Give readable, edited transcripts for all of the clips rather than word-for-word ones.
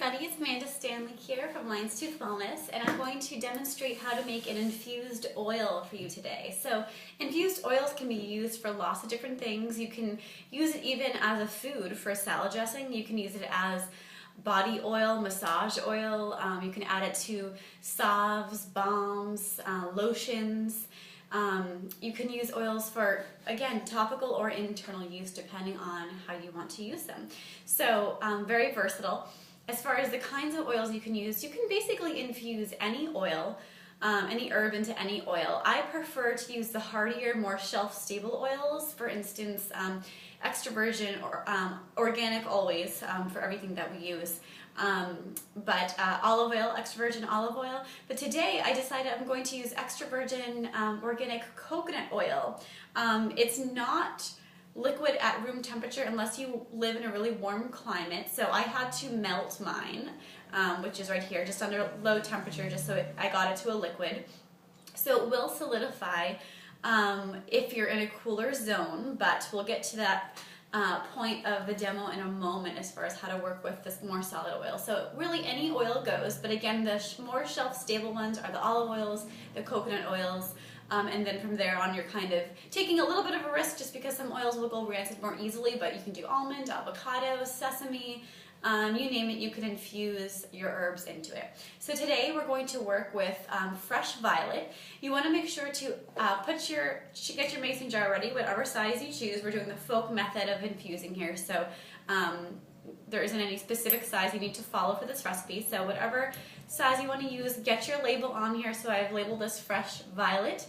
everybody, it's Stanley here from Lion's Tooth Wellness, and I'm going to demonstrate how to make an infused oil for you today. So infused oils can be used for lots of different things. You can use it even as a food for salad dressing. You can use it as body oil, massage oil. You can add it to salves, balms, lotions. You can use oils for, again, topical or internal use depending on how you want to use them. So very versatile. As far as the kinds of oils you can use, you can basically infuse any oil, any herb into any oil. I prefer to use the hardier, more shelf-stable oils, for instance, extra virgin or organic always for everything that we use. But olive oil, extra virgin olive oil. But today I decided I'm going to use extra virgin organic coconut oil. It's not liquid at room temperature unless you live in a really warm climate. So I had to melt mine, which is right here, just under low temperature, just so I got it to a liquid. So it will solidify if you're in a cooler zone, but we'll get to that point of the demo in a moment as far as how to work with this more solid oil. So really any oil goes, but again, the more shelf-stable ones are the olive oils, the coconut oils, and then from there on you're kind of taking a little bit of a risk just because some oils will go rancid more easily, but you can do almond, avocado, sesame, you name it, you can infuse your herbs into it. So today we're going to work with fresh violet. You want to make sure to get your mason jar ready, whatever size you choose. We're doing the folk method of infusing here, so there isn't any specific size you need to follow for this recipe. So whatever size you want to use, get your label on here. So I've labeled this fresh violet.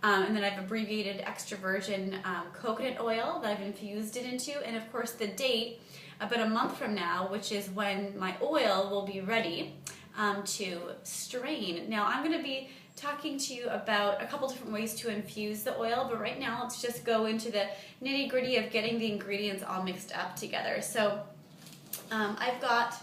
And then I've abbreviated extra virgin coconut oil that I've infused it into, and of course the date, about a month from now, which is when my oil will be ready to strain. Now I'm going to be talking to you about a couple different ways to infuse the oil, but right now let's just go into the nitty-gritty of getting the ingredients all mixed up together. So I've got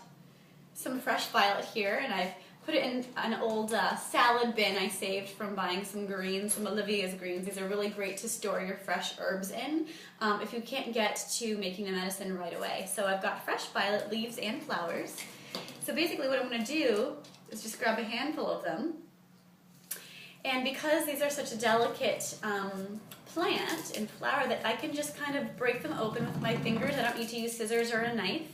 some fresh violet here, and I've put it in an old salad bin I saved from buying some greens, some Olivia's greens. These are really great to store your fresh herbs in if you can't get to making the medicine right away. So I've got fresh violet leaves and flowers. So basically what I'm going to do is just grab a handful of them. And because these are such a delicate plant and flower, that I can just kind of break them open with my fingers. I don't need to use scissors or a knife.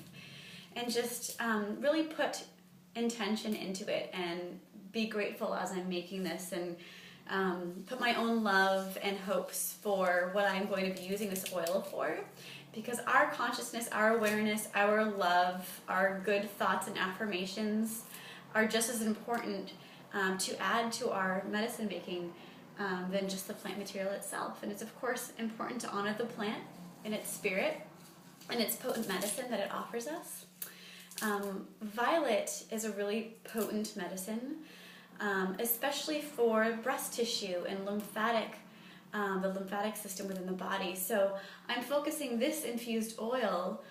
And just really put intention into it and be grateful as I'm making this, and put my own love and hopes for what I'm going to be using this oil for, because our consciousness, our awareness, our love, our good thoughts and affirmations are just as important to add to our medicine making than just the plant material itself. And it's of course important to honor the plant and its spirit and its potent medicine that it offers us. Violet is a really potent medicine, especially for breast tissue and the lymphatic system within the body. So I'm focusing this infused oil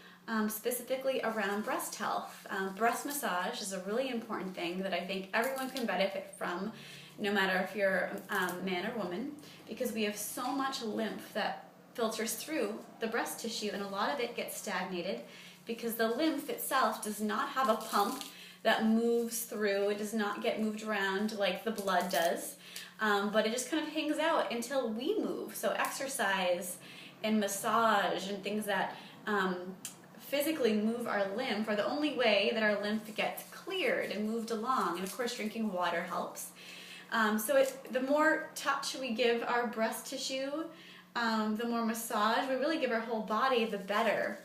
specifically around breast health. Breast massage is a really important thing that I think everyone can benefit from, no matter if you're a man or woman, because we have so much lymph that filters through the breast tissue, and a lot of it gets stagnated because the lymph itself does not have a pump that moves through. It does not get moved around like the blood does, but it just kind of hangs out until we move. So exercise and massage and things that physically move our lymph are the only way that our lymph gets cleared and moved along. And of course drinking water helps. So the more touch we give our breast tissue, the more massage we really give our whole body, the better.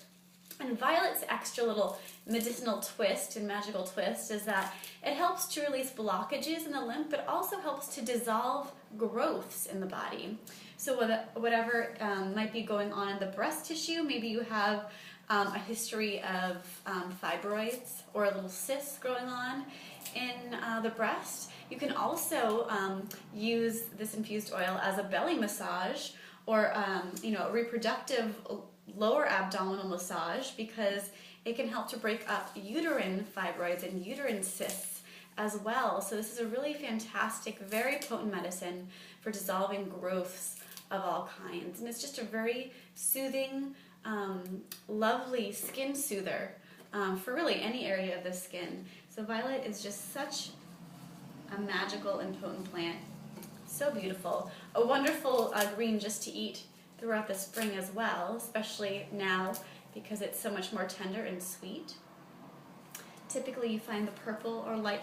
And violet's extra little medicinal twist and magical twist is that it helps to release blockages in the lymph, but also helps to dissolve growths in the body. So whatever might be going on in the breast tissue, maybe you have a history of fibroids or a little cyst growing on in the breast. You can also use this infused oil as a belly massage or a reproductive lower abdominal massage, because it can help to break up uterine fibroids and uterine cysts as well. So this is a really fantastic, very potent medicine for dissolving growths of all kinds. And it's just a very soothing, lovely skin soother for really any area of the skin. So violet is just such a magical and potent plant. So beautiful. A wonderful green just to eat throughout the spring as well, especially now because it's so much more tender and sweet. Typically you find the purple or light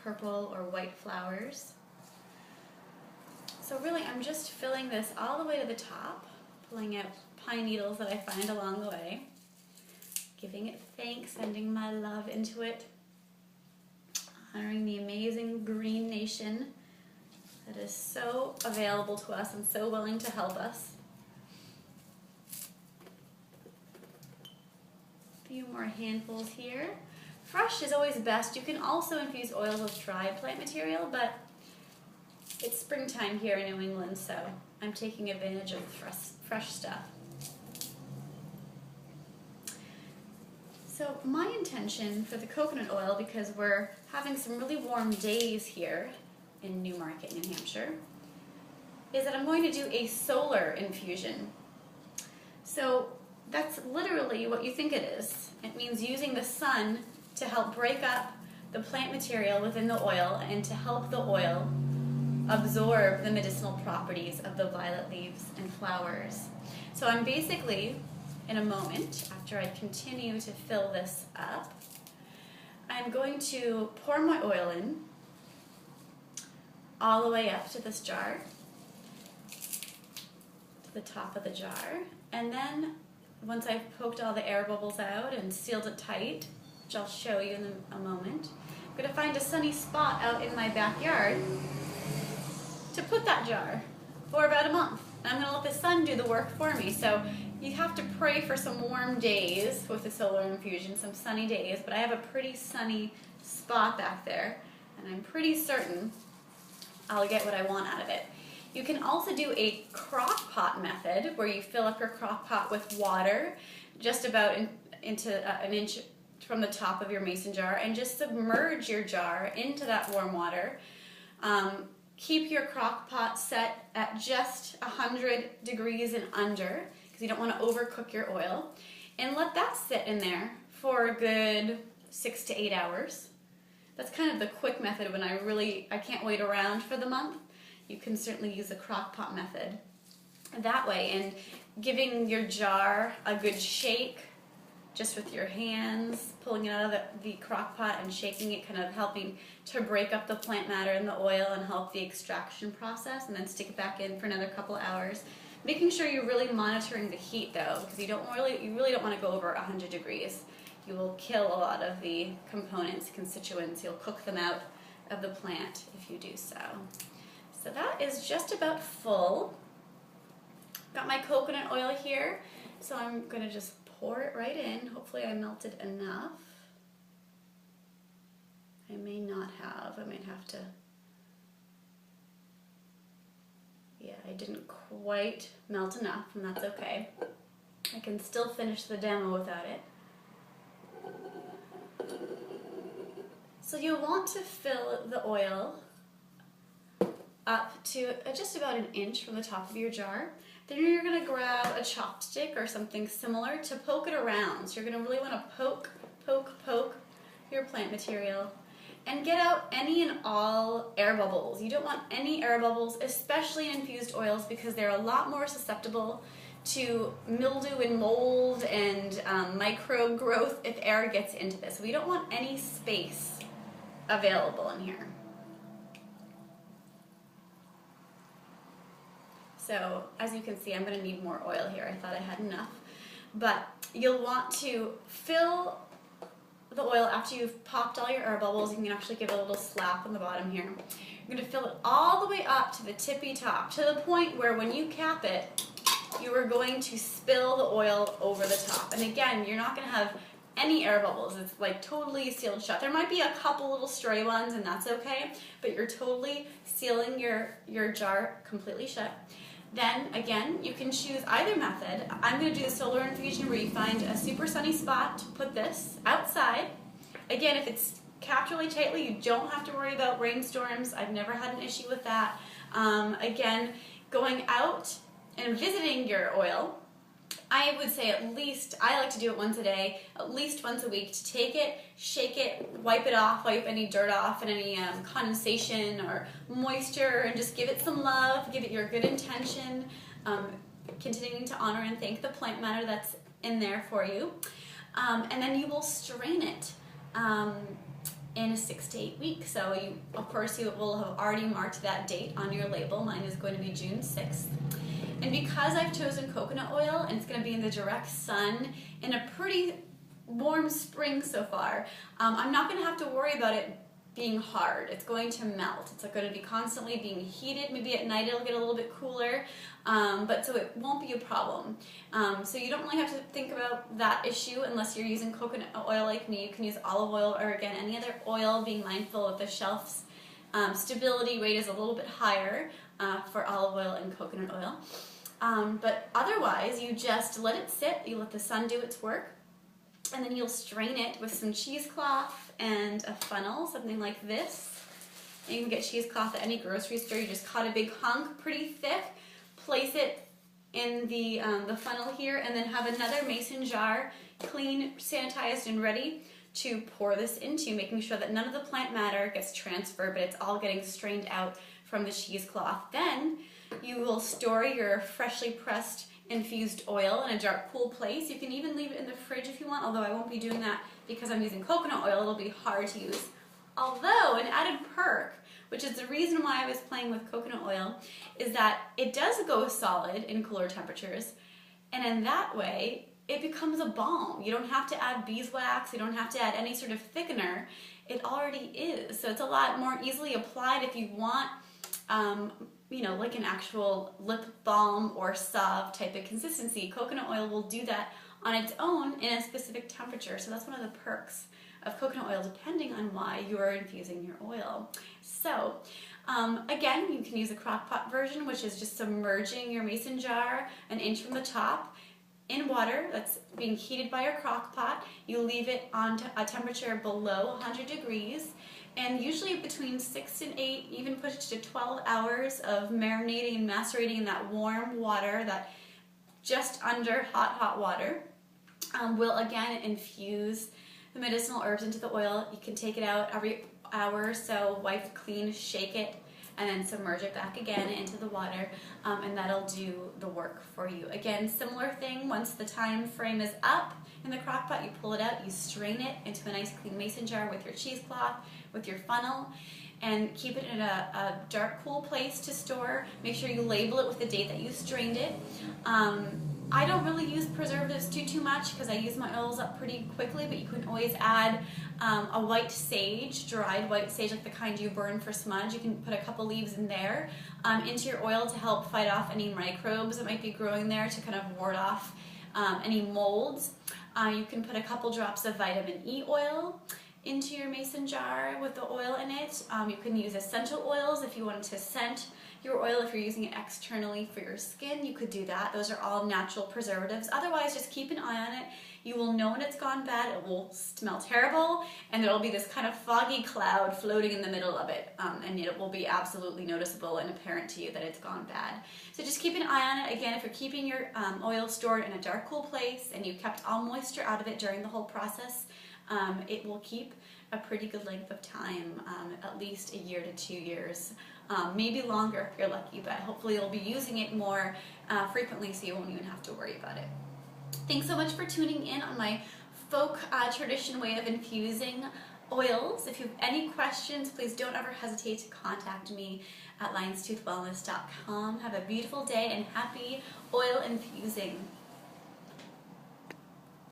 purple or white flowers. So really I'm just filling this all the way to the top, pulling out pine needles that I find along the way, giving it thanks, sending my love into it, honoring the amazing green nation that is so available to us and so willing to help us. A few more handfuls here. Fresh is always best. You can also infuse oils with dried plant material, but it's springtime here in New England, so I'm taking advantage of fresh stuff. So my intention for the coconut oil, because we're having some really warm days here in Newmarket, New Hampshire, is that I'm going to do a solar infusion. So that's literally what you think it is. It means using the sun to help break up the plant material within the oil and to help the oil absorb the medicinal properties of the violet leaves and flowers. So I'm basically, in a moment, after I continue to fill this up, I'm going to pour my oil in all the way up to this jar, to the top of the jar, and then once I've poked all the air bubbles out and sealed it tight, which I'll show you in a moment, I'm going to find a sunny spot out in my backyard to put that jar for about a month. And I'm going to let the sun do the work for me. So you have to pray for some warm days with the solar infusion, some sunny days, but I have a pretty sunny spot back there, and I'm pretty certain I'll get what I want out of it. You can also do a crock pot method where you fill up your crock pot with water just about into an inch from the top of your mason jar and just submerge your jar into that warm water. Keep your crock pot set at just 100 degrees and under because you don't want to overcook your oil, and let that sit in there for a good 6 to 8 hours. That's kind of the quick method when I can't wait around for the month. You can certainly use the crock pot method that way, and giving your jar a good shake just with your hands, pulling it out of the crock pot and shaking it, kind of helping to break up the plant matter in the oil and help the extraction process, and then stick it back in for another couple hours. Making sure you're really monitoring the heat though, because you really don't want to go over 100 degrees. You will kill a lot of the components, constituents. You'll cook them out of the plant if you do so. So that is just about full. Got my coconut oil here, so I'm going to just pour it right in. Hopefully I melted enough. I may not have. I might have to. Yeah, I didn't quite melt enough, and that's okay. I can still finish the demo without it. So you'll want to fill the oil up to just about an inch from the top of your jar. Then you're going to grab a chopstick or something similar to poke it around. So you're going to really want to poke your plant material and get out any and all air bubbles. You don't want any air bubbles, especially in infused oils, because they're a lot more susceptible to mildew and mold and microbe growth if air gets into this. So we don't want any space available in here. So as you can see, I'm going to need more oil here. I thought I had enough. But you'll want to fill the oil after you've popped all your air bubbles. You can actually give it a little slap on the bottom here. You're going to fill it all the way up to the tippy top, to the point where when you cap it, you are going to spill the oil over the top. And again, you're not going to have any air bubbles. It's like totally sealed shut. There might be a couple little stray ones, and that's okay, but you're totally sealing your jar completely shut. Then again, you can choose either method. I'm going to do the solar infusion where you find a super sunny spot to put this outside. Again, if it's capped really tightly, you don't have to worry about rainstorms. I've never had an issue with that. Again, going out and visiting your oil I would say at least, I like to do it once a day, at least once a week, to take it, shake it, wipe it off, wipe any dirt off and any condensation or moisture, and just give it some love, give it your good intention, continuing to honor and thank the plant matter that's in there for you. And then you will strain it in 6 to 8 weeks. So you, of course, you will have already marked that date on your label. Mine is going to be June 6th. And because I've chosen coconut oil and it's going to be in the direct sun in a pretty warm spring so far, I'm not going to have to worry about it being hard. It's going to melt. It's going to be constantly being heated. Maybe at night it'll get a little bit cooler, but so it won't be a problem. So you don't really have to think about that issue unless you're using coconut oil like me. You can use olive oil or, again, any other oil, being mindful of the shelf's stability rate is a little bit higher for olive oil and coconut oil. But otherwise, you just let it sit, you let the sun do its work, and then you'll strain it with some cheesecloth and a funnel, something like this. You can get cheesecloth at any grocery store. You just cut a big hunk, pretty thick, place it in the funnel here, and then have another mason jar, clean, sanitized, and ready to pour this into, making sure that none of the plant matter gets transferred, but it's all getting strained out from the cheesecloth. Then you will store your freshly pressed infused oil in a dark, cool place. You can even leave it in the fridge if you want, although I won't be doing that because I'm using coconut oil. It'll be hard to use. Although, an added perk, which is the reason why I was playing with coconut oil, is that it does go solid in cooler temperatures, and in that way, it becomes a balm. You don't have to add beeswax, you don't have to add any sort of thickener. It already is. So it's a lot more easily applied if you want you know, like an actual lip balm or salve type of consistency. Coconut oil will do that on its own in a specific temperature. So that's one of the perks of coconut oil, depending on why you are infusing your oil. So again, you can use a crock pot version, which is just submerging your mason jar 1 inch from the top in water that's being heated by your crock pot. You leave it on a temperature below 100 degrees. And usually between 6 and 8, even push it to 12 hours of marinating and macerating in that warm water, that just under hot water, will again infuse the medicinal herbs into the oil. You can take it out every hour or so, wipe it clean, shake it, and then submerge it back again into the water, and that'll do the work for you. Again, similar thing, once the time frame is up in the crock pot, you pull it out, you strain it into a nice clean mason jar with your cheesecloth, with your funnel, and keep it in a dark, cool place to store. Make sure you label it with the date that you strained it. I don't really use preservatives too much because I use my oils up pretty quickly, but you can always add a white sage, dried white sage, like the kind you burn for smudge. You can put a couple leaves in there into your oil to help fight off any microbes that might be growing there, to kind of ward off any molds. You can put a couple drops of vitamin E oil into your mason jar with the oil in it. You can use essential oils if you wanted to scent your oil. If you're using it externally for your skin, you could do that. Those are all natural preservatives. Otherwise, just keep an eye on it. You will know when it's gone bad. It will smell terrible, and there'll be this kind of foggy cloud floating in the middle of it, and it will be absolutely noticeable and apparent to you that it's gone bad. So just keep an eye on it. Again, if you're keeping your oil stored in a dark, cool place and you kept all moisture out of it during the whole process, it will keep a pretty good length of time, at least 1 year to 2 years, maybe longer if you're lucky, but hopefully you'll be using it more frequently so you won't even have to worry about it. Thanks so much for tuning in on my folk tradition way of infusing oils. If you have any questions, please don't ever hesitate to contact me at lionstoothwellness.com. Have a beautiful day and happy oil infusing.